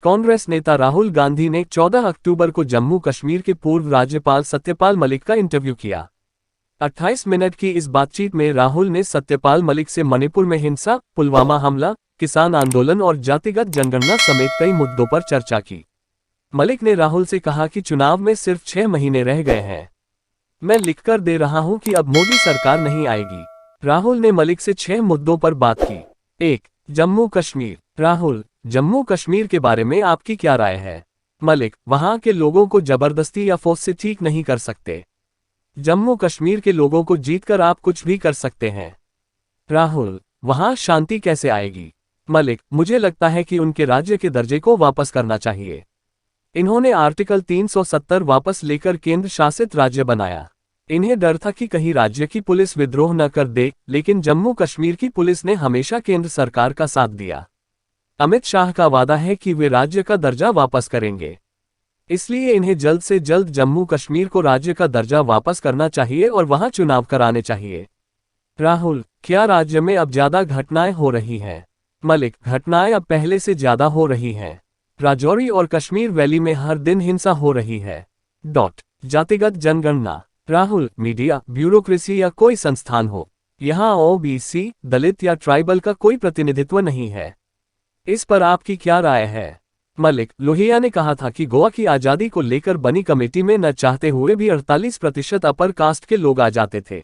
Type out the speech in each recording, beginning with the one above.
कांग्रेस नेता राहुल गांधी ने 14 अक्टूबर को जम्मू कश्मीर के पूर्व राज्यपाल सत्यपाल मलिक का इंटरव्यू किया। 28 मिनट की इस बातचीत में राहुल ने सत्यपाल मलिक से मणिपुर में हिंसा, पुलवामा हमला, किसान आंदोलन और जातिगत जनगणना समेत कई मुद्दों पर चर्चा की। मलिक ने राहुल से कहा कि चुनाव में सिर्फ 6 महीने रह गए हैं। मैं लिखकर दे रहा हूं कि अब मोदी सरकार नहीं आएगी। राहुल ने मलिक से 6 मुद्दों पर बात की। 1. जम्मू कश्मीर। राहुल, जम्मू कश्मीर के बारे में आपकी क्या राय है? मलिक, वहां के लोगों को जबरदस्ती या फोर्स से ठीक नहीं कर सकते। जम्मू कश्मीर के लोगों को जीतकर आप कुछ भी कर सकते हैं। राहुल, वहां शांति कैसे आएगी? मलिक, मुझे लगता है कि उनके राज्य के दर्जे को वापस करना चाहिए। इन्होंने आर्टिकल 370 वापस लेकर केंद्र शासित राज्य बनाया। इन्हें डर था कि कहीं राज्य की पुलिस विद्रोह न कर दे, लेकिन जम्मू कश्मीर की पुलिस ने हमेशा केंद्र सरकार का साथ दिया। अमित शाह का वादा है कि वे राज्य का दर्जा वापस करेंगे। इसलिए इन्हें जल्द से जल्द जम्मू कश्मीर को राज्य का दर्जा वापस करना चाहिए और वहां चुनाव कराने चाहिए। राहुल, क्या राज्य में अब ज्यादा घटनाएं हो रही हैं? मलिक, घटनाएं अब पहले से ज्यादा हो रही हैं। राजौरी और कश्मीर वैली में हर दिन हिंसा हो रही है। जातिगत जनगणना। राहुल, मीडिया, ब्यूरोक्रेसी या कोई संस्थान हो, यहाँ ओबीसी, दलित या ट्राइबल का कोई प्रतिनिधित्व नहीं है। इस पर आपकी क्या राय है? मलिक, लोहिया ने कहा था कि गोवा की आज़ादी को लेकर बनी कमेटी में न चाहते हुए भी 48% अपर कास्ट के लोग आ जाते थे।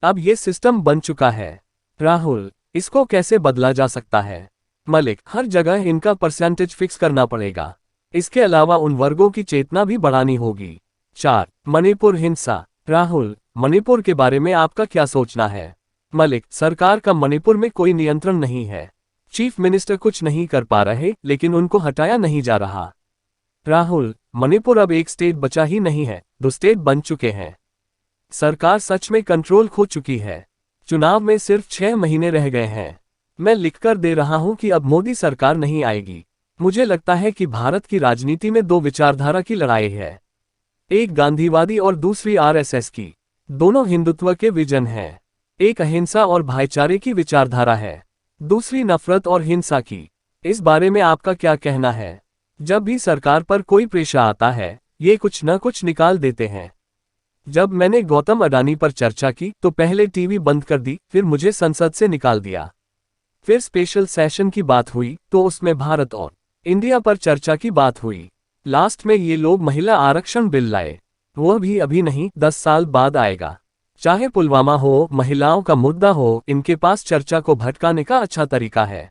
अब ये सिस्टम बन चुका है। राहुल, इसको कैसे बदला जा सकता है? मलिक, हर जगह इनका परसेंटेज फिक्स करना पड़ेगा। इसके अलावा उन वर्गों की चेतना भी बढ़ानी होगी। 4. मणिपुर हिंसा। राहुल, मणिपुर के बारे में आपका क्या सोचना है? मलिक, सरकार का मणिपुर में कोई नियंत्रण नहीं है। चीफ मिनिस्टर कुछ नहीं कर पा रहे, लेकिन उनको हटाया नहीं जा रहा। राहुल, मणिपुर अब एक स्टेट बचा ही नहीं है, 2 स्टेट बन चुके हैं। सरकार सच में कंट्रोल खो चुकी है। चुनाव में सिर्फ 6 महीने रह गए हैं। मैं लिखकर दे रहा हूं कि अब मोदी सरकार नहीं आएगी। मुझे लगता है कि भारत की राजनीति में 2 विचारधारा की लड़ाई है, एक गांधीवादी और दूसरी आरएसएस की। दोनों हिंदुत्व के विजन हैं। एक अहिंसा और भाईचारे की विचारधारा है, दूसरी नफरत और हिंसा की। इस बारे में आपका क्या कहना है? जब भी सरकार पर कोई प्रेशर आता है, ये कुछ न कुछ निकाल देते हैं। जब मैंने गौतम अडानी पर चर्चा की तो पहले टीवी बंद कर दी, फिर मुझे संसद से निकाल दिया। फिर स्पेशल सेशन की बात हुई तो उसमें भारत और इंडिया पर चर्चा की बात हुई। लास्ट में ये लोग महिला आरक्षण बिल लाए, वह भी अभी नहीं, 10 साल बाद आएगा। चाहे पुलवामा हो, महिलाओं का मुद्दा हो, इनके पास चर्चा को भटकाने का अच्छा तरीका है।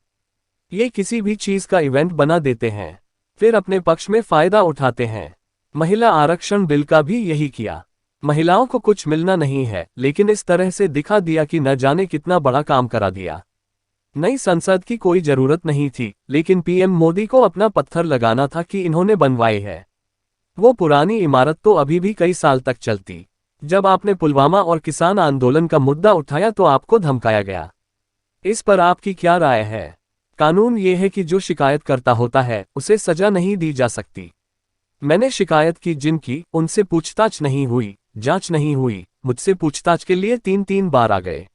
ये किसी भी चीज का इवेंट बना देते हैं, फिर अपने पक्ष में फायदा उठाते हैं। महिला आरक्षण बिल का भी यही किया। महिलाओं को कुछ मिलना नहीं है, लेकिन इस तरह से दिखा दिया कि न जाने कितना बड़ा काम करा दिया। नई संसद की कोई जरूरत नहीं थी, लेकिन पीएम मोदी को अपना पत्थर लगाना था कि इन्होंने बनवाई है। वो पुरानी इमारत तो अभी भी कई साल तक चलती। जब आपने पुलवामा और किसान आंदोलन का मुद्दा उठाया तो आपको धमकाया गया। इस पर आपकी क्या राय है? कानून ये है कि जो शिकायत करता होता है उसे सजा नहीं दी जा सकती। मैंने शिकायत की जिनकी, उनसे पूछताछ नहीं हुई, जांच नहीं हुई। मुझसे पूछताछ के लिए 3 बार आ गए।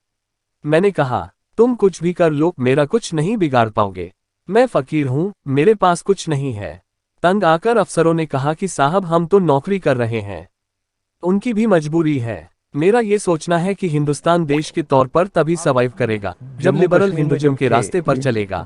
मैंने कहा, तुम कुछ भी कर लो, मेरा कुछ नहीं बिगाड़ पाओगे। मैं फकीर हूं, मेरे पास कुछ नहीं है। तंग आकर अफसरों ने कहा कि साहब हम तो नौकरी कर रहे हैं। उनकी भी मजबूरी है। मेरा ये सोचना है कि हिंदुस्तान देश के तौर पर तभी सर्वाइव करेगा जब लिबरल हिंदुइज्म के रास्ते पर चलेगा।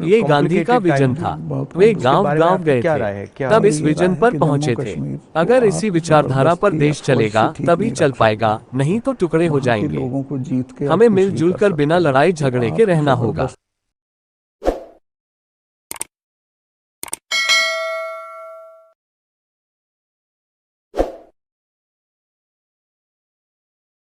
ये गांधी का विजन था। वे गांव-गांव गए थे, तब इस विजन पर पहुंचे थे। अगर इसी विचारधारा पर देश चलेगा तभी चल पाएगा, नहीं तो टुकड़े हो जाएंगे। हमें मिलजुल कर बिना लड़ाई झगड़े के रहना होगा।